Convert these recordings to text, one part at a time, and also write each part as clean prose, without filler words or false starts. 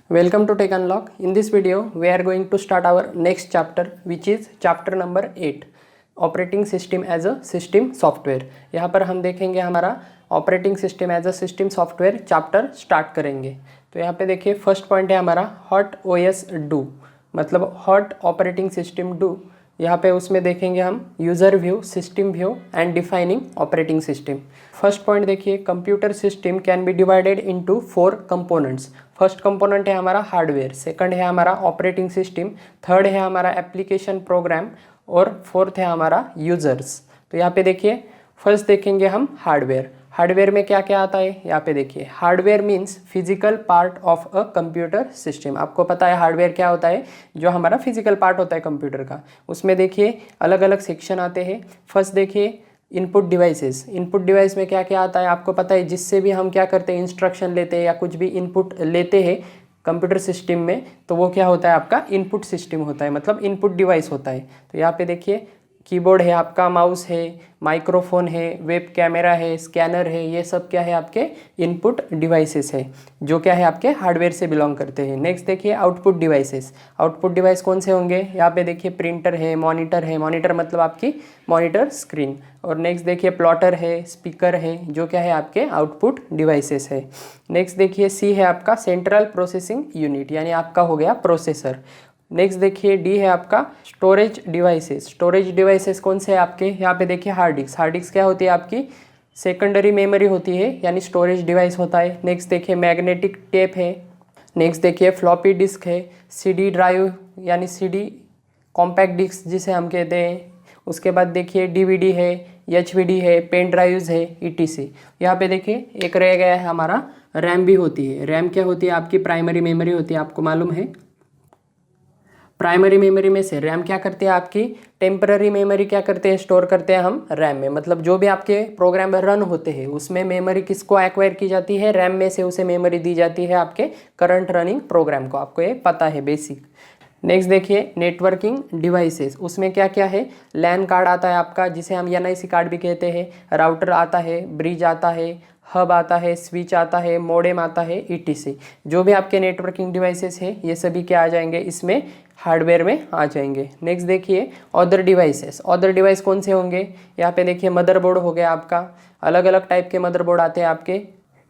Welcome to Tech Unlock. In this video, we are going to start our next chapter, which is chapter number 8, operating system as a system software. यहाँ पर हम देखेंगे हमारा operating system as a system software chapter start करेंगे। तो यहाँ पे देखिए फर्स्ट पॉइंट है हमारा हॉट ओएस डू, मतलब हॉट ऑपरेटिंग सिस्टम डू। यहाँ पे उसमें देखेंगे हम user view, system view and defining operating system. First point देखिए computer system can be divided into 4 components. First component है हमारा हार्डवेयर, सेकंड है हमारा ऑपरेटिंग सिस्टम, थर्ड है हमारा एप्लीकेशन प्रोग्राम और फोर्थ है हमारा यूजर्स। तो यहाँ पे देखिए फर्स्ट देखेंगे हम हार्डवेयर। हार्डवेयर में क्या क्या आता है यहाँ पे देखिए, hardware means physical part of a computer system. आपको पता है हार्डवेयर क्या होता है, जो हमारा फिजिकल पार्ट होता है कंप्यूटर का। उसमें देखिए अलग अलग सेक्शन आते हैं। फर्स्ट देखिए इनपुट डिवाइसेस। इनपुट डिवाइस में क्या क्या आता है आपको पता है, जिससे भी हम क्या करते हैं इंस्ट्रक्शन लेते हैं या कुछ भी इनपुट लेते हैं कंप्यूटर सिस्टम में, तो वो क्या होता है आपका इनपुट सिस्टम होता है, मतलब इनपुट डिवाइस होता है। तो यहाँ पे देखिए कीबोर्ड है आपका, माउस है, माइक्रोफोन है, वेब कैमरा है, स्कैनर है, ये सब क्या है आपके इनपुट डिवाइसेस है, जो क्या है आपके हार्डवेयर से बिलोंग करते हैं। नेक्स्ट देखिए आउटपुट डिवाइसेस। आउटपुट डिवाइस कौन से होंगे, यहाँ पे देखिए प्रिंटर है, मॉनिटर मतलब आपकी मॉनिटर स्क्रीन। और नेक्स्ट देखिए प्लॉटर है, स्पीकर है, जो क्या है आपके आउटपुट डिवाइसेस है। नेक्स्ट देखिए सी है आपका सेंट्रल प्रोसेसिंग यूनिट, यानी आपका हो गया प्रोसेसर। नेक्स्ट देखिए डी है आपका स्टोरेज डिवाइसेस। स्टोरेज डिवाइसेस कौन से हैं आपके, यहाँ पे देखिए हार्ड डिस्क। हार्ड डिस्क क्या होती है आपकी सेकेंडरी मेमोरी होती है, यानी स्टोरेज डिवाइस होता है। नेक्स्ट देखिए मैग्नेटिक टेप है। नेक्स्ट देखिए फ्लॉपी डिस्क है, सीडी ड्राइव यानी सीडी कॉम्पैक्ट डिस्क जिसे हम कहते हैं। उसके बाद देखिए डीवीडी है, एचवीडी है, पेन ड्राइव्स है, ईटीसी। यहाँ पे देखिए एक रह गया है हमारा रैम भी होती है। रैम क्या होती है आपकी प्राइमरी मेमोरी होती है, आपको मालूम है। प्राइमरी मेमोरी में से रैम क्या करते हैं आपकी टेम्पररी मेमोरी क्या करते हैं स्टोर करते हैं हम रैम में, मतलब जो भी आपके प्रोग्राम रन होते हैं उसमें मेमोरी किसको एक्वायर की जाती है, रैम में से उसे मेमोरी दी जाती है आपके करंट रनिंग प्रोग्राम को। आपको ये पता है बेसिक। नेक्स्ट देखिए नेटवर्किंग डिवाइसेस। उसमें क्या क्या है, लैन कार्ड आता है आपका, जिसे हम एनआईसी कार्ड भी कहते हैं, राउटर आता है, ब्रिज आता है, हब आता है, स्विच आता है, मॉडेम आता है, ईटीसी। जो भी आपके नेटवर्किंग डिवाइसेस है ये सभी क्या आ जाएंगे इसमें हार्डवेयर में आ जाएंगे। नेक्स्ट देखिए अदर डिवाइसेस। अदर डिवाइस कौन से होंगे, यहाँ पे देखिए मदरबोर्ड हो गया आपका। अलग अलग टाइप के मदरबोर्ड आते हैं आपके।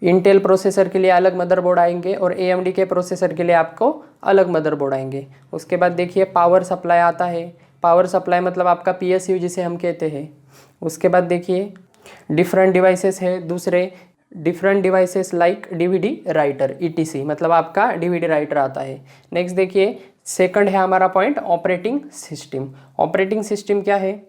इंटेल प्रोसेसर के लिए अलग मदरबोर्ड आएंगे और एएमडी के प्रोसेसर के लिए आपको अलग मदरबोर्ड आएंगे। उसके बाद देखिए पावर सप्लाई आता है। पावर सप्लाई मतलब आपका पीएसयू जिसे हम कहते हैं। उसके बाद देखिए डिफरेंट डिवाइसेस है दूसरे, different devices like DVD writer etc, मतलब आपका डीवीडी राइटर आता है। नेक्स्ट देखिए सेकंड है हमारा point operating system. Operating system क्या है,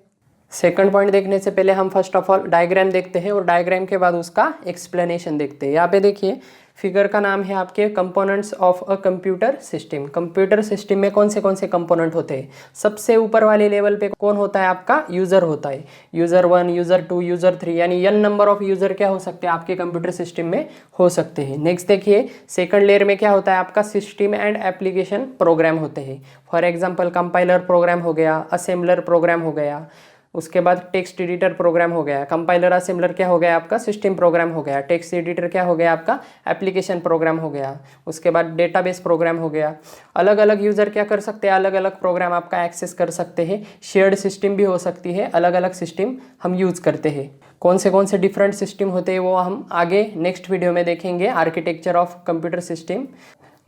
सेकंड पॉइंट देखने से पहले हम फर्स्ट ऑफ ऑल डायग्राम देखते हैं और डायग्राम के बाद उसका एक्सप्लेनेशन देखते हैं। यहाँ पे देखिए फिगर का नाम है आपके components of a computer system. Computer system में कौन से कंपोनेंट होते हैं, सबसे ऊपर वाले लेवल पे कौन होता है आपका यूज़र होता है। यूज़र 1, यूज़र 2, यूज़र 3, यानी n नंबर ऑफ यूज़र क्या हो सकते हैं आपके कंप्यूटर सिस्टम में हो सकते हैं। नेक्स्ट देखिए सेकंड लेयर में क्या होता है आपका सिस्टम एंड एप्लीकेशन प्रोग्राम होते हैं। फॉर एग्जाम्पल कंपाइलर प्रोग्राम हो गया, असेंबलर प्रोग्राम हो गया, उसके बाद टेक्स्ट एडिटर प्रोग्राम हो गया। कंपाइलर असेंबलर क्या हो गया आपका सिस्टम प्रोग्राम हो गया। टेक्स्ट एडिटर क्या हो गया आपका एप्लीकेशन प्रोग्राम हो गया। उसके बाद डेटाबेस प्रोग्राम हो गया। अलग अलग यूज़र क्या कर सकते हैं, अलग अलग प्रोग्राम आपका एक्सेस कर सकते हैं। शेयर्ड सिस्टम भी हो सकती है, अलग अलग सिस्टम हम यूज़ करते हैं। कौन से डिफरेंट सिस्टम होते हैं वो हम आगे नेक्स्ट वीडियो में देखेंगे, architecture of computer system.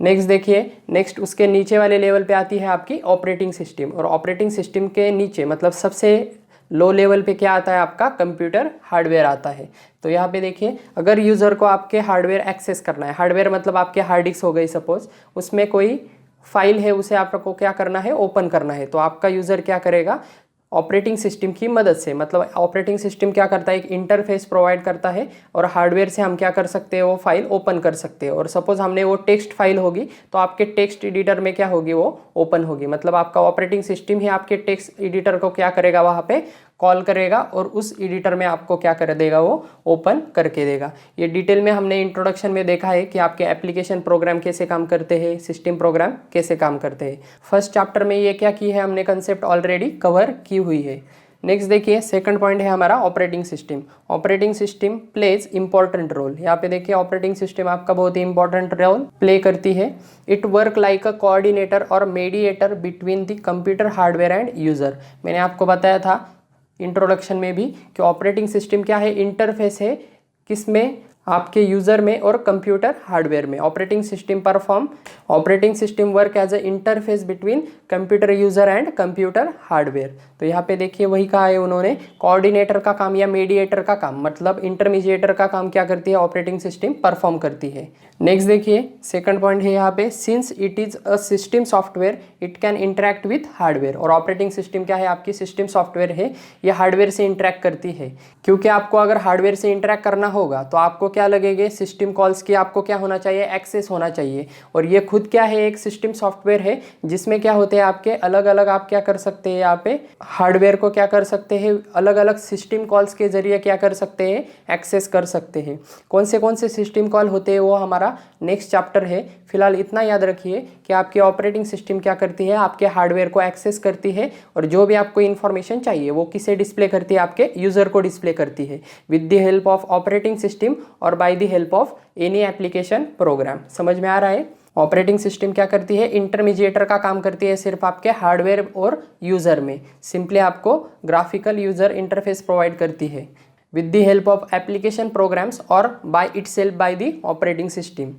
Next देखिए नेक्स्ट उसके नीचे वाले लेवल पे आती है आपकी ऑपरेटिंग सिस्टम, और ऑपरेटिंग सिस्टम के नीचे मतलब सबसे लो लेवल पे क्या आता है आपका कंप्यूटर हार्डवेयर आता है। तो यहाँ पे देखिए अगर यूज़र को आपके हार्डवेयर एक्सेस करना है, हार्डवेयर मतलब आपके हार्ड डिस्क हो गई सपोज, उसमें कोई फाइल है उसे आपको क्या करना है ओपन करना है, तो आपका यूज़र क्या करेगा ऑपरेटिंग सिस्टम की मदद से, मतलब ऑपरेटिंग सिस्टम क्या करता है एक इंटरफेस प्रोवाइड करता है और हार्डवेयर से हम क्या कर सकते हैं वो फाइल ओपन कर सकते हैं। और सपोज हमने वो टेक्स्ट फाइल होगी तो आपके टेक्स्ट एडिटर में क्या होगी वो ओपन होगी, मतलब आपका ऑपरेटिंग सिस्टम ही आपके टेक्स्ट एडिटर को क्या करेगा वहाँ पे कॉल करेगा और उस एडिटर में आपको क्या कर देगा वो ओपन करके देगा। ये डिटेल में हमने इंट्रोडक्शन में देखा है कि आपके एप्लीकेशन प्रोग्राम कैसे काम करते हैं, सिस्टम प्रोग्राम कैसे काम करते हैं। फर्स्ट चैप्टर में ये क्या की है हमने कंसेप्ट ऑलरेडी कवर की हुई है। नेक्स्ट देखिए सेकंड पॉइंट है हमारा operating system. Operating system plays important role. यहाँ पे देखिए ऑपरेटिंग सिस्टम आपका बहुत ही इंपॉर्टेंट रोल प्ले करती है। It work like a coordinator और mediator between the computer hardware and user. मैंने आपको बताया था इंट्रोडक्शन में भी कि ऑपरेटिंग सिस्टम क्या है, इंटरफेस है किसमें, आपके यूजर में और कंप्यूटर हार्डवेयर में। Operating system work as a interface between computer user and computer hardware. तो यहाँ पे देखिए वही कहा है उन्होंने, कोऑर्डिनेटर का काम या मीडिएटर का काम, मतलब इंटरमीडिएटर का काम क्या करती है ऑपरेटिंग सिस्टम परफॉर्म करती है। नेक्स्ट देखिए सेकंड पॉइंट है यहाँ पे, since it is a system software it can interact with hardware. और ऑपरेटिंग सिस्टम क्या है, आपकी सिस्टम सॉफ्टवेयर है, ये हार्डवेयर से इंटरेक्ट करती है। क्योंकि आपको अगर हार्डवेयर से इंटरेक्ट करना होगा तो आपको क्या लगेंगे, सिस्टम कॉल्स की आपको क्या होना चाहिए, एक्सेस होना चाहिए। और ये खुद क्या है, एक सिस्टम सॉफ्टवेयर है जिसमें क्या होते हैं आपके अलग अलग, आप क्या कर सकते हैं यहाँ पे हार्डवेयर को क्या कर सकते हैं, अलग अलग सिस्टम कॉल्स के जरिए क्या कर सकते हैं, एक्सेस कर सकते हैं। कौन से सिस्टम कॉल होते हैं वो हमारा नेक्स्ट चैप्टर है। फिलहाल इतना याद रखिए कि आपकी ऑपरेटिंग सिस्टम क्या करती है, आपके हार्डवेयर को एक्सेस करती है और जो भी आपको इन्फॉर्मेशन चाहिए वो किसे डिस्प्ले करती है, आपके यूजर को डिस्प्ले करती है with the help of operating system और by the help of any application program. समझ में आ रहा है। ऑपरेटिंग सिस्टम क्या करती है, इंटरमीडिएटर का काम करती है सिर्फ आपके हार्डवेयर और यूजर में। सिंपली आपको ग्राफिकल यूजर इंटरफेस प्रोवाइड करती है with the help of application programs or by itself by the operating system।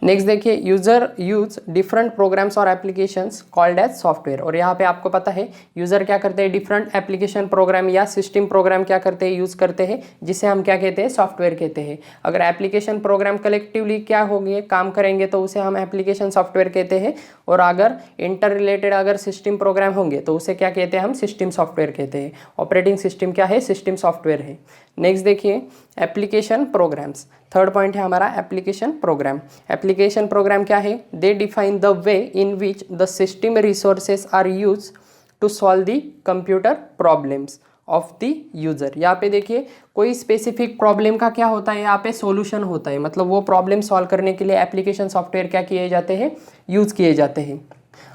Next देखिए यूजर यूज डिफरेंट प्रोग्राम्स और एप्लीकेशंस कॉल्ड एज सॉफ्टवेयर। और यहाँ पे आपको पता है यूजर क्या करते हैं, डिफरेंट एप्लीकेशन प्रोग्राम या सिस्टम प्रोग्राम क्या करते हैं, यूज करते हैं, जिसे हम क्या कहते हैं, सॉफ्टवेयर कहते हैं। अगर एप्लीकेशन प्रोग्राम कलेक्टिवली क्या होंगे, काम करेंगे तो उसे हम एप्लीकेशन सॉफ्टवेयर कहते हैं। और अगर इंटर रिलेटेड अगर सिस्टम प्रोग्राम होंगे तो उसे क्या कहते हैं, हम सिस्टम सॉफ्टवेयर कहते हैं। ऑपरेटिंग सिस्टम क्या है, सिस्टम सॉफ्टवेयर है। नेक्स्ट देखिए एप्लीकेशन प्रोग्राम्स। थर्ड पॉइंट है हमारा एप्लीकेशन प्रोग्राम। एप्लीकेशन प्रोग्राम क्या है, they define the way in which the system resources are use to solve the computer problems of the user. यहाँ पे देखिए कोई स्पेसिफिक प्रॉब्लम का क्या होता है, यहाँ पे सॉल्यूशन होता है, मतलब वो प्रॉब्लम सॉल्व करने के लिए एप्लीकेशन सॉफ्टवेयर क्या किए जाते हैं, यूज किए जाते हैं।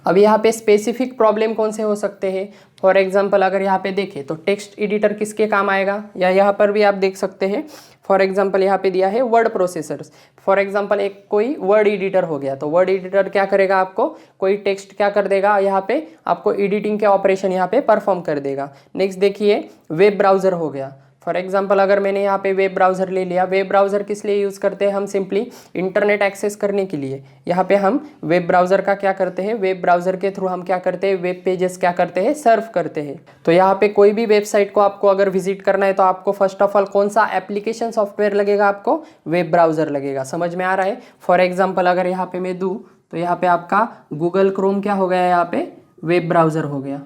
अब यहाँ पे स्पेसिफिक प्रॉब्लम कौन से हो सकते हैं, फॉर एग्जांपल अगर यहाँ पे देखें तो टेक्स्ट एडिटर किसके काम आएगा, या यहाँ पर भी आप देख सकते हैं। फॉर एग्जांपल यहाँ पे दिया है वर्ड प्रोसेसर्स। फॉर एग्जांपल एक कोई वर्ड एडिटर हो गया तो वर्ड एडिटर क्या करेगा, आपको कोई टेक्स्ट क्या कर देगा, यहाँ पे आपको एडिटिंग के ऑपरेशन यहाँ पे परफॉर्म कर देगा। नेक्स्ट देखिए वेब ब्राउजर हो गया। फॉर एग्जाम्पल अगर मैंने यहाँ पे वेब ब्राउज़र ले लिया, वेब ब्राउज़र किस लिए यूज़ करते हैं, हम सिंपली इंटरनेट एक्सेस करने के लिए। यहाँ पे हम वेब ब्राउज़र का क्या करते हैं, वेब ब्राउज़र के थ्रू हम क्या करते हैं, वेब पेजेस क्या करते हैं, सर्व करते हैं। तो यहाँ पे कोई भी वेबसाइट को आपको अगर विजिट करना है तो आपको फर्स्ट ऑफ ऑल कौन सा एप्लीकेशन सॉफ्टवेयर लगेगा, आपको वेब ब्राउज़र लगेगा। समझ में आ रहा है। फॉर एग्जाम्पल अगर यहाँ पे मैं दूँ तो यहाँ पे आपका गूगल क्रोम क्या हो गया, यहाँ पे वेब ब्राउज़र हो गया,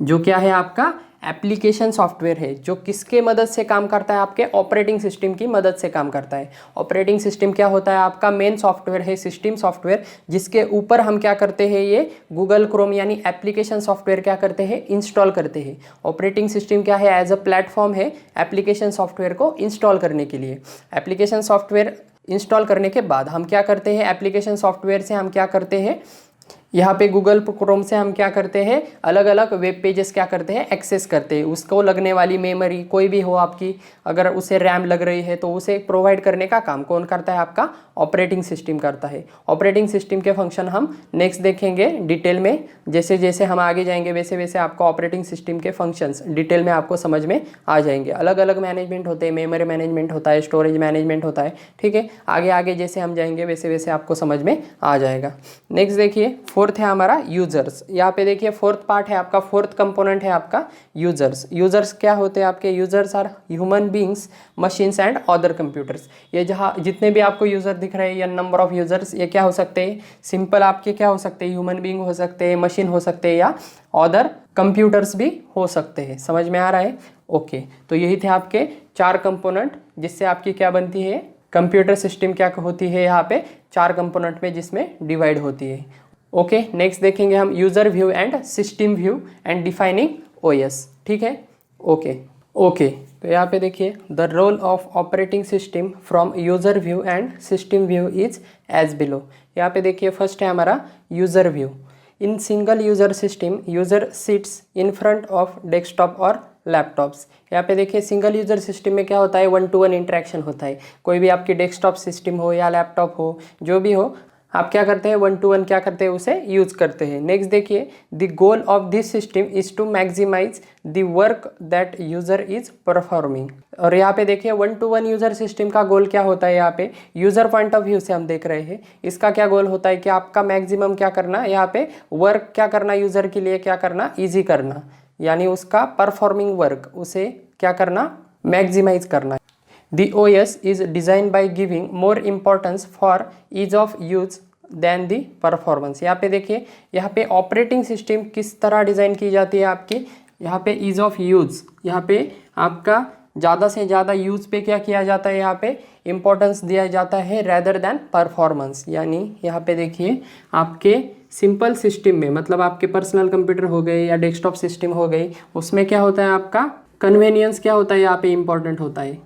जो क्या है आपका एप्लीकेशन सॉफ्टवेयर है, जो किसके मदद से काम करता है, आपके ऑपरेटिंग सिस्टम की मदद से काम करता है। ऑपरेटिंग सिस्टम क्या होता है, आपका मेन सॉफ्टवेयर है, सिस्टम सॉफ्टवेयर, जिसके ऊपर हम क्या करते हैं, ये गूगल क्रोम यानी एप्लीकेशन सॉफ्टवेयर क्या करते हैं, इंस्टॉल करते हैं। ऑपरेटिंग सिस्टम क्या है, एज अ प्लेटफॉर्म है एप्लीकेशन सॉफ्टवेयर को इंस्टॉल करने के लिए। एप्लीकेशन सॉफ्टवेयर इंस्टॉल करने के बाद हम क्या करते हैं, एप्लीकेशन सॉफ्टवेयर से हम क्या करते हैं, यहाँ पे गूगल क्रोम से हम क्या करते हैं, अलग अलग वेब पेजेस क्या करते हैं, एक्सेस करते हैं। उसको लगने वाली मेमोरी कोई भी हो आपकी, अगर उसे रैम लग रही है तो उसे प्रोवाइड करने का काम कौन करता है, आपका ऑपरेटिंग सिस्टम करता है। ऑपरेटिंग सिस्टम के फंक्शन हम नेक्स्ट देखेंगे डिटेल में। जैसे जैसे हम आगे जाएंगे वैसे वैसे आपको ऑपरेटिंग सिस्टम के फंक्शंस डिटेल में आपको समझ में आ जाएंगे। अलग अलग मैनेजमेंट होते हैं, मेमोरी मैनेजमेंट होता है, स्टोरेज मैनेजमेंट होता है, ठीक है। आगे आगे जैसे हम जाएंगे वैसे वैसे आपको समझ में आ जाएगा। नेक्स्ट देखिए फोर्थ है हमारा यूजर्स। यहाँ पे देखिए फोर्थ पार्ट है आपका, फोर्थ कंपोनेंट है आपका यूजर्स। यूजर्स क्या होते हैं आपके, users are human beings, machines and other computers. ये जहाँ जितने भी आपको यूजर दिख रहे हैं या नंबर ऑफ यूजर्स, ये क्या हो सकते हैं, सिंपल आपके क्या हो सकते हैं, ह्यूमन बींग हो सकते हैं, मशीन हो सकते हैं, या अदर कंप्यूटर्स भी हो सकते हैं। समझ में आ रहा है। ओके, तो यही थे आपके 4 कंपोनेंट जिससे आपकी क्या बनती है, कंप्यूटर सिस्टम क्या होती है, यहाँ पे 4 कंपोनेंट में जिसमें डिवाइड होती है। ओके, नेक्स्ट देखेंगे हम user view and system view and defining OS, ठीक है। ओके, तो यहाँ पे देखिए the role of operating system from user view and system view is as below. यहाँ पे देखिए फर्स्ट है हमारा user view. In single user system user sits in front of desktop और लैपटॉप्स। यहाँ पे देखिए सिंगल यूज़र सिस्टम में क्या होता है, 1-to-1 इंटरेक्शन होता है। कोई भी आपकी डेस्कटॉप सिस्टम हो या लैपटॉप हो, जो भी हो, आप क्या करते हैं 1-to-1 क्या करते हैं, उसे यूज़ करते हैं। नेक्स्ट देखिए, the goal of this system is to maximise the work that user is performing. और यहाँ पे देखिए 1-to-1 यूज़र सिस्टम का गोल क्या होता है, यहाँ पे यूज़र पॉइंट ऑफ व्यू से हम देख रहे हैं। इसका क्या गोल होता है कि आपका मैक्सिमम क्या करना, यहाँ पे वर्क क्या करना, यूज़र के लिए क्या करना, ईजी करना, यानी उसका परफॉर्मिंग वर्क उसे क्या करना, मैक्सिमाइज करना। The OS is designed by giving more importance for ease of use than the performance। यहाँ पे देखिए, यहाँ पे ऑपरेटिंग सिस्टम किस तरह डिज़ाइन की जाती है आपकी, यहाँ पे ईज़ ऑफ यूज़, यहाँ पे आपका ज़्यादा से ज़्यादा यूज़ पे क्या किया जाता है, यहाँ पे इम्पोर्टेंस दिया जाता है रेदर देन परफॉर्मेंस। यानी यहाँ पे देखिए आपके सिंपल सिस्टम में, मतलब आपके पर्सनल कंप्यूटर हो गए या डेस्कटॉप सिस्टम हो गई, उसमें क्या होता है, आपका कन्वीनियंस क्या होता है, यहाँ पे इम्पोर्टेंट होता है।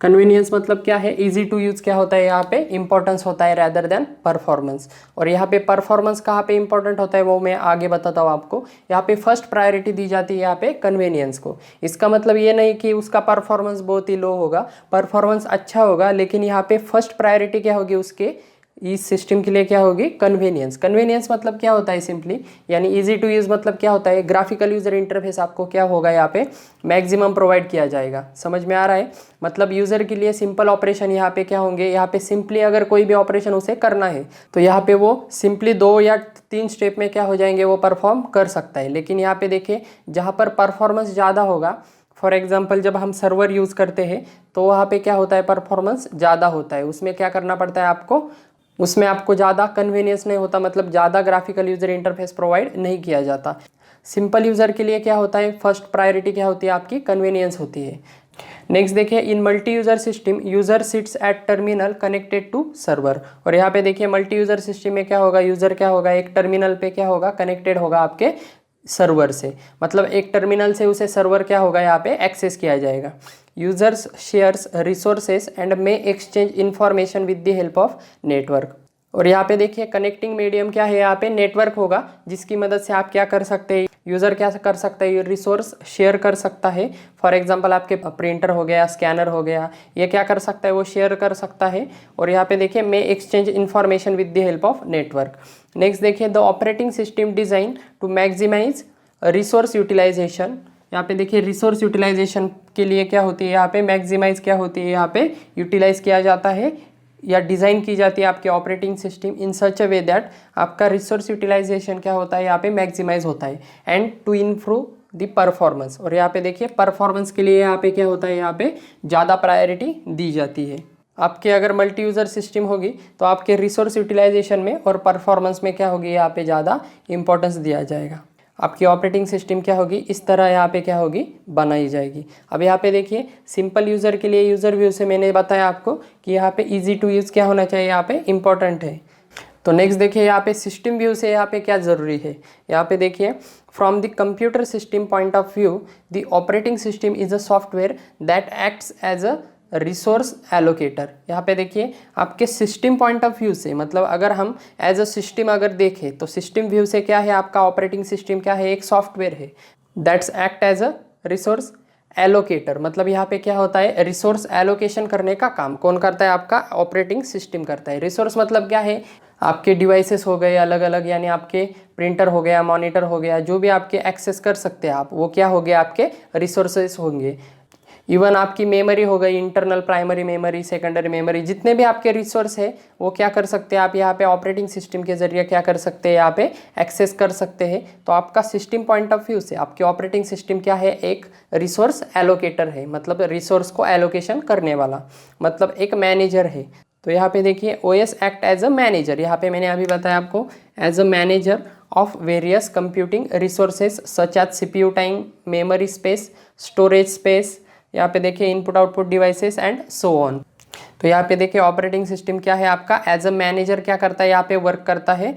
कन्वीनियंस मतलब क्या है, इजी टू यूज़ क्या होता है, यहाँ पे इंपॉर्टेंस होता है रेदर देन परफॉर्मेंस। और यहाँ पे परफॉर्मेंस कहाँ पे इंपॉर्टेंट होता है वो मैं आगे बताता हूँ आपको। यहाँ पे फर्स्ट प्रायोरिटी दी जाती है यहाँ पे कन्वीनियंस को। इसका मतलब ये नहीं कि उसका परफॉर्मेंस बहुत ही लो होगा, परफॉर्मेंस अच्छा होगा, लेकिन यहाँ पे फर्स्ट प्रायोरिटी क्या होगी उसके, इस सिस्टम के लिए क्या होगी, कन्वीनियंस। कन्वीनियंस मतलब क्या होता है सिंपली, यानी इजी टू यूज़ मतलब क्या होता है, ग्राफिकल यूज़र इंटरफेस आपको क्या होगा यहाँ पे मैक्सिमम प्रोवाइड किया जाएगा। समझ में आ रहा है, मतलब यूज़र के लिए सिंपल ऑपरेशन यहाँ पे क्या होंगे, यहाँ पे सिंपली अगर कोई भी ऑपरेशन उसे करना है तो यहाँ पे वो सिंपली 2 या 3 स्टेप में क्या हो जाएंगे, वो परफॉर्म कर सकता है। लेकिन यहाँ पे देखिए जहाँ पर परफॉर्मेंस ज़्यादा होगा, फॉर एग्जाम्पल जब हम सर्वर यूज़ करते हैं तो वहाँ पे क्या होता है, परफॉर्मेंस ज़्यादा होता है, उसमें क्या करना पड़ता है आपको, उसमें आपको ज़्यादा कन्वीनियंस नहीं होता, मतलब ज़्यादा ग्राफिकल यूज़र इंटरफेस प्रोवाइड नहीं किया जाता। सिंपल यूज़र के लिए क्या होता है, फर्स्ट प्रायोरिटी क्या होती है आपकी, कन्वीनियंस होती है। नेक्स्ट देखिए, in multi user system user sits at terminal connected to server. और यहाँ पे देखिए मल्टी यूज़र सिस्टम में क्या होगा, यूज़र क्या होगा, एक टर्मिनल पे क्या होगा, कनेक्टेड होगा आपके सर्वर से, मतलब एक टर्मिनल से उसे सर्वर क्या होगा यहाँ पे एक्सेस किया जाएगा। Users shares resources and may exchange information with the help of network. और यहाँ पे देखिए कनेक्टिंग मीडियम क्या है, यहाँ पे नेटवर्क होगा, जिसकी मदद से आप क्या कर सकते हैं, यूज़र क्या कर सकता है, रिसोर्स शेयर कर सकता है। फॉर एग्जांपल आपके प्रिंटर हो गया, स्कैनर हो गया, ये क्या कर सकता है, वो शेयर कर सकता है। और यहाँ पे देखिए may exchange information with the help of network. Next देखिए, the operating system design to maximise resource utilisation. यहाँ पे देखिए रिसोर्स यूटिलाइजेशन के लिए क्या होती है, यहाँ पे मैक्सिमाइज क्या होती है, यहाँ पे यूटिलाइज किया जाता है या डिज़ाइन की जाती है आपके operating system in such a way that आपका रिसोर्स यूटिलाइजेशन क्या होता है, यहाँ पे मैक्सिमाइज होता है and to improve the performance. और यहाँ पे देखिए परफॉर्मेंस के लिए यहाँ पे क्या होता है, यहाँ पे ज़्यादा प्रायोरिटी दी जाती है। आपके अगर मल्टी यूज़र सिस्टम होगी तो आपके रिसोर्स यूटिलाइजेशन में और परफॉर्मेंस में क्या होगी, यहाँ पे ज़्यादा इंपॉर्टेंस दिया जाएगा। आपकी ऑपरेटिंग सिस्टम क्या होगी, इस तरह यहाँ पे क्या होगी, बनाई जाएगी। अब यहाँ पे देखिए सिंपल यूज़र के लिए यूज़र व्यू से मैंने बताया आपको कि यहाँ पे इजी टू यूज़ क्या होना चाहिए, यहाँ पे इम्पॉर्टेंट है। तो नेक्स्ट देखिए यहाँ पे सिस्टम व्यू से यहाँ पे क्या ज़रूरी है। यहाँ पे देखिए from the computer system point of view the operating system is a software that acts as a resource allocator. यहाँ पे देखिए आपके सिस्टम पॉइंट ऑफ व्यू से, मतलब अगर हम एज अ सिस्टम अगर देखें तो सिस्टम व्यू से क्या है, आपका ऑपरेटिंग सिस्टम क्या है, एक सॉफ्टवेयर है that's act as a resource allocator. मतलब यहाँ पे क्या होता है, रिसोर्स एलोकेशन करने का काम कौन करता है, आपका ऑपरेटिंग सिस्टम करता है। रिसोर्स मतलब क्या है, आपके डिवाइसेस हो गए अलग अलग, यानी आपके प्रिंटर हो गया, मॉनिटर हो गया, जो भी आपके एक्सेस कर सकते हैं आप, वो क्या हो गया, आपके रिसोर्सेस होंगे। इवन आपकी मेमोरी हो गई, internal primary memory, secondary memory, जितने भी आपके रिसोर्स है वो क्या कर सकते हैं आप यहाँ पे ऑपरेटिंग सिस्टम के जरिए क्या कर सकते हैं, यहाँ पे एक्सेस कर सकते हैं। तो आपका सिस्टम पॉइंट ऑफ व्यू से आपके ऑपरेटिंग सिस्टम क्या है, एक रिसोर्स एलोकेटर है, मतलब रिसोर्स को एलोकेशन करने वाला, मतलब एक मैनेजर है। तो यहाँ पे देखिए OS act as a manager, यहाँ पे मैंने अभी बताया आपको, as a manager of various computing resources such as CPU time, memory space, storage space, यहाँ पे देखिए input output devices and so on. तो यहाँ पे देखिए ऑपरेटिंग सिस्टम क्या है आपका, एज अ मैनेजर क्या करता है, यहाँ पे वर्क करता है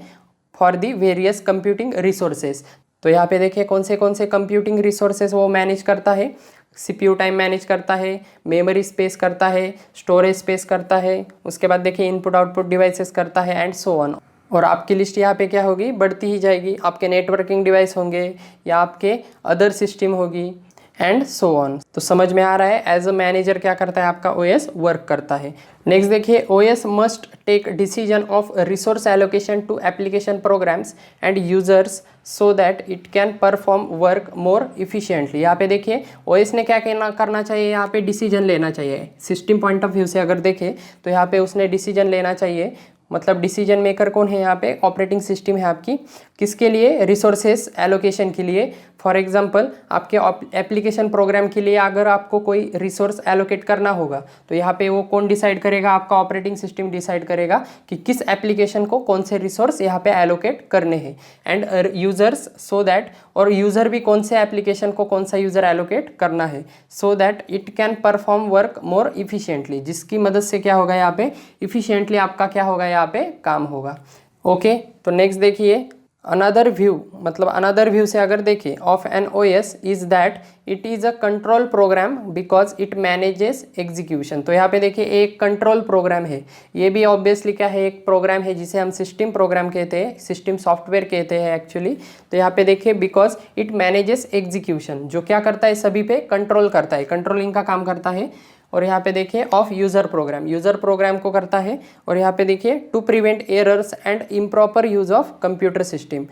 for the various computing resources. तो यहाँ पे देखिए कौन से कंप्यूटिंग रिसोर्सेज वो मैनेज करता है, CPU टाइम मैनेज करता है, मेमोरी स्पेस करता है, स्टोरेज स्पेस करता है, उसके बाद देखिए इनपुट आउटपुट डिवाइसेस करता है एंड सो ऑन। और आपकी लिस्ट यहाँ पे क्या होगी, बढ़ती ही जाएगी। आपके नेटवर्किंग डिवाइस होंगे या आपके अदर सिस्टम होगी एंड सो ऑन। तो समझ में आ रहा है एज अ मैनेजर क्या करता है आपका ओएस वर्क करता है। नेक्स्ट देखिए, OS must take decision of resource allocation to application programs and users so that it can perform work more efficiently. यहाँ पे देखिए ओएस ने क्या करना चाहिए, यहाँ पे डिसीजन लेना चाहिए। सिस्टम पॉइंट ऑफ व्यू से अगर देखें तो यहाँ पे उसने डिसीजन लेना चाहिए, मतलब डिसीजन मेकर कौन है यहाँ पे, ऑपरेटिंग सिस्टम है आपकी। किसके लिए, रिसोर्सेस एलोकेशन के लिए। फॉर एग्जांपल आपके एप्लीकेशन प्रोग्राम के लिए अगर आपको कोई रिसोर्स एलोकेट करना होगा तो यहाँ पे वो कौन डिसाइड करेगा, आपका ऑपरेटिंग सिस्टम डिसाइड करेगा कि किस एप्लीकेशन को कौन से रिसोर्स यहाँ पे एलोकेट करने हैं। एंड यूजर्स सो दैट, और यूजर भी कौन से एप्लीकेशन को कौन सा यूजर एलोकेट करना है, सो that it can perform work more efficiently, जिसकी मदद से क्या होगा यहाँ पे इफिशिएंटली आपका क्या होगा यहाँ पे काम होगा। ओके, तो नेक्स्ट देखिए, अनदर व्यू, मतलब अनदर व्यू से अगर देखें of an OS is that it is a control program because it manages execution. तो यहाँ पे देखिए एक कंट्रोल प्रोग्राम है, ये भी ऑब्वियसली क्या है, एक प्रोग्राम है जिसे हम सिस्टम प्रोग्राम कहते हैं, सिस्टम सॉफ्टवेयर कहते हैं एक्चुअली। तो यहाँ पे देखिए बिकॉज इट मैनेजेस एग्जीक्यूशन, जो क्या करता है सभी पे कंट्रोल करता है, कंट्रोलिंग का काम करता है। और यहाँ पे देखिए of user program, user program को करता है। और यहाँ पे देखिए to prevent errors and improper use of computer system,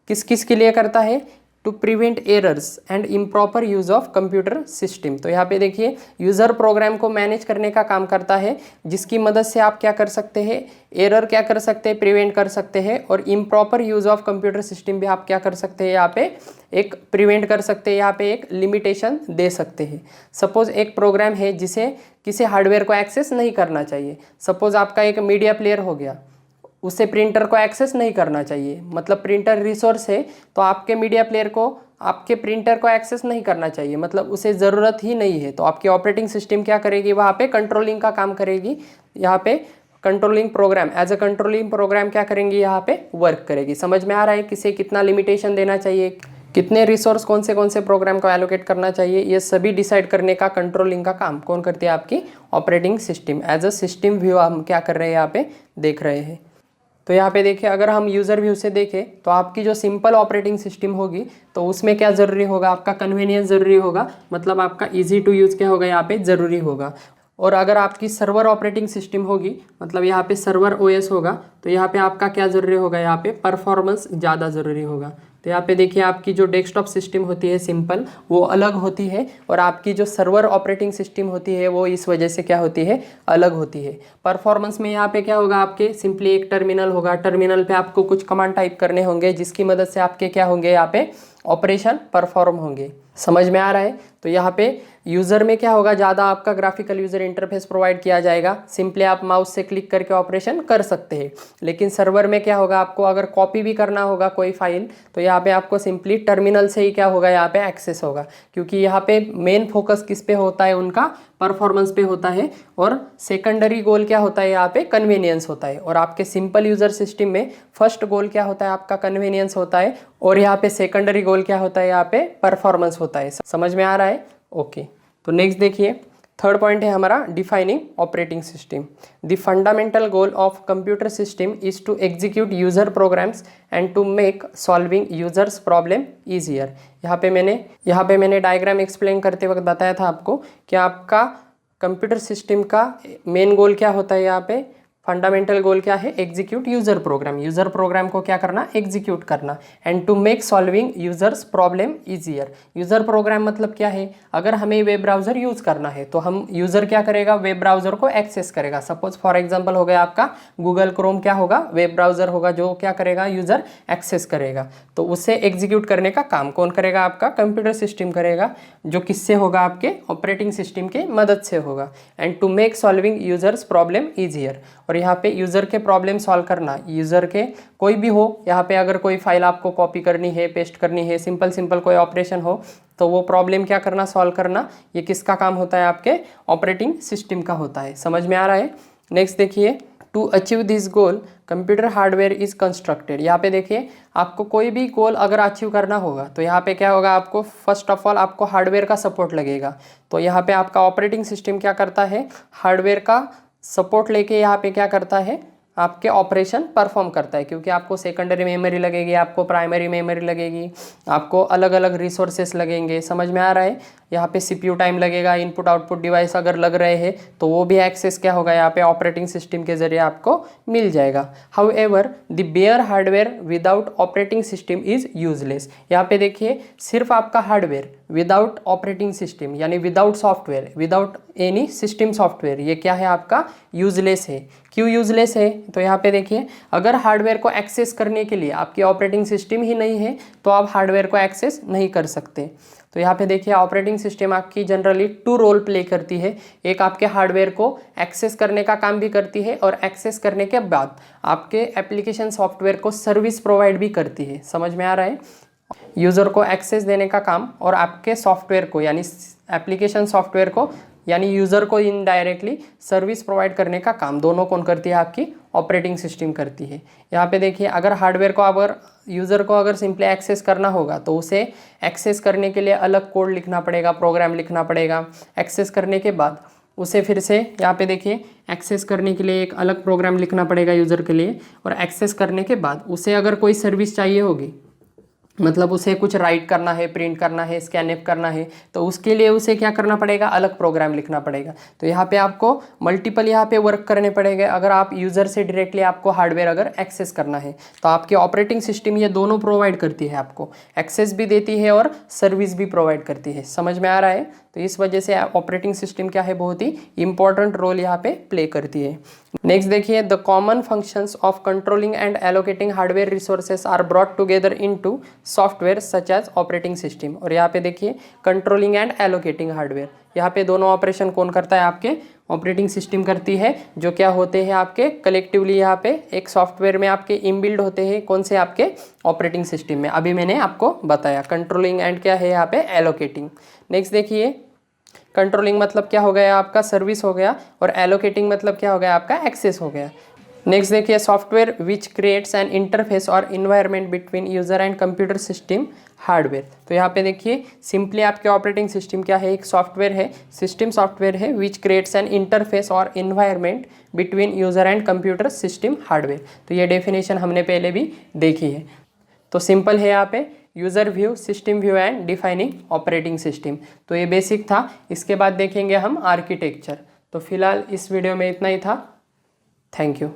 किस किस के लिए करता है, to prevent errors and improper use of computer system. तो यहाँ पे देखिए यूज़र प्रोग्राम को मैनेज करने का काम करता है, जिसकी मदद से आप क्या कर सकते हैं, एरर क्या कर सकते हैं, प्रिवेंट कर सकते हैं। और improper use of computer system भी आप क्या कर सकते हैं, यहाँ पे एक प्रिवेंट कर सकते हैं, यहाँ पे एक लिमिटेशन दे सकते हैं। सपोज एक प्रोग्राम है जिसे किसी हार्डवेयर को एक्सेस नहीं करना चाहिए। सपोज आपका एक मीडिया प्लेयर हो गया, उसे प्रिंटर को एक्सेस नहीं करना चाहिए, मतलब प्रिंटर रिसोर्स है तो आपके मीडिया प्लेयर को आपके प्रिंटर को एक्सेस नहीं करना चाहिए, मतलब उसे ज़रूरत ही नहीं है। तो आपकी ऑपरेटिंग सिस्टम क्या करेगी, वहाँ पे कंट्रोलिंग का काम करेगी। यहाँ पे controlling program as a controlling program क्या करेंगी, यहाँ पे वर्क करेगी। समझ में आ रहा है किसे कितना लिमिटेशन देना चाहिए, कितने रिसोर्स कौन से प्रोग्राम को एलोकेट करना चाहिए, ये सभी डिसाइड करने का, कंट्रोलिंग का काम कौन करती है, आपकी operating system. As a system view हम क्या कर रहे हैं, यहाँ पे देख रहे हैं। तो यहाँ पे देखिए अगर हम यूज़र व्यू से देखें तो आपकी जो सिंपल ऑपरेटिंग सिस्टम होगी तो उसमें क्या ज़रूरी होगा, आपका कन्वीनियंस ज़रूरी होगा, मतलब आपका इजी टू यूज़ क्या होगा यहाँ पे ज़रूरी होगा। और अगर आपकी सर्वर ऑपरेटिंग सिस्टम होगी, मतलब यहाँ पे सर्वर ओएस होगा, तो यहाँ पे आपका क्या ज़रूरी होगा, यहाँ पे परफॉर्मेंस ज़्यादा ज़रूरी होगा। तो यहाँ पे देखिए आपकी जो डेस्कटॉप सिस्टम होती है सिंपल, वो अलग होती है, और आपकी जो सर्वर ऑपरेटिंग सिस्टम होती है वो इस वजह से क्या होती है, अलग होती है। परफॉर्मेंस में यहाँ पे क्या होगा, आपके सिंपली एक टर्मिनल होगा, टर्मिनल पे आपको कुछ कमांड टाइप करने होंगे, जिसकी मदद से आपके क्या होंगे, यहाँ पे ऑपरेशन परफॉर्म होंगे। समझ में आ रहा है। तो यहाँ पे यूज़र में क्या होगा, ज़्यादा आपका ग्राफिकल यूज़र इंटरफेस प्रोवाइड किया जाएगा, सिंपली आप माउस से क्लिक करके ऑपरेशन कर सकते हैं। लेकिन सर्वर में क्या होगा, आपको अगर कॉपी भी करना होगा कोई फाइल तो यहाँ पे आपको सिंपली टर्मिनल से ही क्या होगा, यहाँ पे एक्सेस होगा, क्योंकि यहाँ पे मेन फोकस किस पे होता है, उनका परफॉर्मेंस पे होता है, और सेकेंडरी गोल क्या होता है, यहाँ पे कन्वीनियंस होता है। और आपके सिंपल यूज़र सिस्टम में फर्स्ट गोल क्या होता है, आपका कन्वीनियंस होता है, और यहाँ पे सेकेंडरी गोल क्या होता है, यहाँ पे परफॉर्मेंस होता है। समझ में आ रहा है। ओके, तो नेक्स्ट देखिए थर्ड पॉइंट है हमारा defining operating system. The fundamental goal of computer system is to execute user programs and to make solving users problem easier. यहाँ पे मैंने डायग्राम एक्सप्लेन करते वक्त बताया था आपको कि आपका कंप्यूटर सिस्टम का मेन गोल क्या होता है, यहाँ पे फंडामेंटल गोल क्या है, execute user program, user program को क्या करना, एग्जीक्यूट करना। And to make solving users problem easier. User program मतलब क्या है, अगर हमें वेब ब्राउजर यूज करना है तो हम यूजर क्या करेगा, वेब ब्राउजर को एक्सेस करेगा। सपोज फॉर एग्जांपल हो गया आपका गूगल क्रोम, क्या होगा, वेब ब्राउजर होगा, जो क्या करेगा, यूजर एक्सेस करेगा। तो उसे एग्जीक्यूट करने का काम कौन करेगा, आपका कंप्यूटर सिस्टम करेगा, जो किससे होगा, आपके ऑपरेटिंग सिस्टम के मदद से होगा। And to make solving users problem easier, और यहाँ पे यूज़र के प्रॉब्लम सॉल्व करना, यूज़र के कोई भी हो, यहाँ पे अगर कोई फाइल आपको कॉपी करनी है, पेस्ट करनी है, सिंपल कोई ऑपरेशन हो, तो वो प्रॉब्लम क्या करना, सॉल्व करना, ये किसका काम होता है, आपके ऑपरेटिंग सिस्टम का होता है। समझ में आ रहा है। नेक्स्ट देखिए, to achieve this goal computer hardware is constructed. यहाँ पे देखिए आपको कोई भी गोल अगर अचीव करना होगा तो यहाँ पे क्या होगा, आपको फर्स्ट ऑफ ऑल आपको हार्डवेयर का सपोर्ट लगेगा। तो यहाँ पे आपका ऑपरेटिंग सिस्टम क्या करता है, हार्डवेयर का सपोर्ट लेके यहाँ पे क्या करता है, आपके ऑपरेशन परफॉर्म करता है, क्योंकि आपको सेकेंडरी मेमोरी लगेगी, आपको प्राइमरी मेमोरी लगेगी, आपको अलग अलग रिसोर्सेस लगेंगे। समझ में आ रहा है? यहाँ पे CPU टाइम लगेगा, इनपुट आउटपुट डिवाइस अगर लग रहे हैं तो वो भी एक्सेस क्या होगा यहाँ पे ऑपरेटिंग सिस्टम के जरिए आपको मिल जाएगा। However the bare hardware without operating system is useless. यहाँ पे देखिए सिर्फ आपका हार्डवेयर विदाउट ऑपरेटिंग सिस्टम यानी without software, without any system software, ये क्या है आपका यूजलेस है। क्यों यूजलेस है? तो यहाँ पे देखिए अगर हार्डवेयर को एक्सेस करने के लिए आपकी ऑपरेटिंग सिस्टम ही नहीं है तो आप हार्डवेयर को एक्सेस नहीं कर सकते। तो यहाँ पे देखिए ऑपरेटिंग सिस्टम आपकी जनरली 2 रोल प्ले करती है। एक आपके हार्डवेयर को एक्सेस करने का काम भी करती है और एक्सेस करने के बाद आपके एप्लीकेशन सॉफ्टवेयर को सर्विस प्रोवाइड भी करती है। समझ में आ रहा है? यूज़र को एक्सेस देने का काम और आपके सॉफ्टवेयर को यानी एप्लीकेशन सॉफ्टवेयर को यानी यूज़र को इनडायरेक्टली सर्विस प्रोवाइड करने का काम दोनों कौन करती है? आपकी ऑपरेटिंग सिस्टम करती है। यहाँ पे देखिए अगर हार्डवेयर को अगर यूज़र को अगर सिंपली एक्सेस करना होगा तो उसे एक्सेस करने के लिए अलग कोड लिखना पड़ेगा, प्रोग्राम लिखना पड़ेगा। एक्सेस करने के बाद उसे फिर से यहाँ पे देखिए एक्सेस करने के लिए एक अलग प्रोग्राम लिखना पड़ेगा यूज़र के लिए, और एक्सेस करने के बाद उसे अगर कोई सर्विस चाहिए होगी, मतलब उसे कुछ राइट करना है, प्रिंट करना है, स्कैनएप करना है, तो उसके लिए उसे क्या करना पड़ेगा? अलग प्रोग्राम लिखना पड़ेगा। तो यहाँ पे आपको मल्टीपल यहाँ पे वर्क करने पड़ेंगे अगर आप यूज़र से डायरेक्टली आपको हार्डवेयर अगर एक्सेस करना है। तो आपकी ऑपरेटिंग सिस्टम ये दोनों प्रोवाइड करती है, आपको एक्सेस भी देती है और सर्विस भी प्रोवाइड करती है। समझ में आ रहा है? तो इस वजह से ऑपरेटिंग सिस्टम क्या है, बहुत ही इंपॉर्टेंट रोल यहाँ पे प्ले करती है। नेक्स्ट देखिए the common functions of controlling and allocating hardware resources are brought together into software such as operating system. और यहाँ पे देखिए कंट्रोलिंग एंड एलोकेटिंग हार्डवेयर, यहाँ पे दोनों ऑपरेशन कौन करता है? आपके ऑपरेटिंग सिस्टम करती है, जो क्या होते हैं आपके कलेक्टिवली यहाँ पे एक सॉफ्टवेयर में आपके इनबिल्ड होते हैं। कौन से? आपके ऑपरेटिंग सिस्टम में। अभी मैंने आपको बताया कंट्रोलिंग एंड क्या है यहाँ पे एलोकेटिंग। नेक्स्ट देखिए कंट्रोलिंग मतलब क्या हो गया? आपका सर्विस हो गया, और एलोकेटिंग मतलब क्या हो गया? आपका एक्सेस हो गया। नेक्स्ट देखिए software which creates an interface और environment between user and computer system hardware. तो यहाँ पे देखिए सिंपली आपके ऑपरेटिंग सिस्टम क्या है? एक सॉफ्टवेयर है, सिस्टम सॉफ्टवेयर है विच क्रिएट्स एन इंटरफेस और environment between user and computer system hardware. तो ये डेफिनेशन हमने पहले भी देखी है। तो सिंपल है यहाँ पे user view, system view and defining operating system. तो ये बेसिक था। इसके बाद देखेंगे हम आर्किटेक्चर। तो फिलहाल इस वीडियो में इतना ही था। Thank you.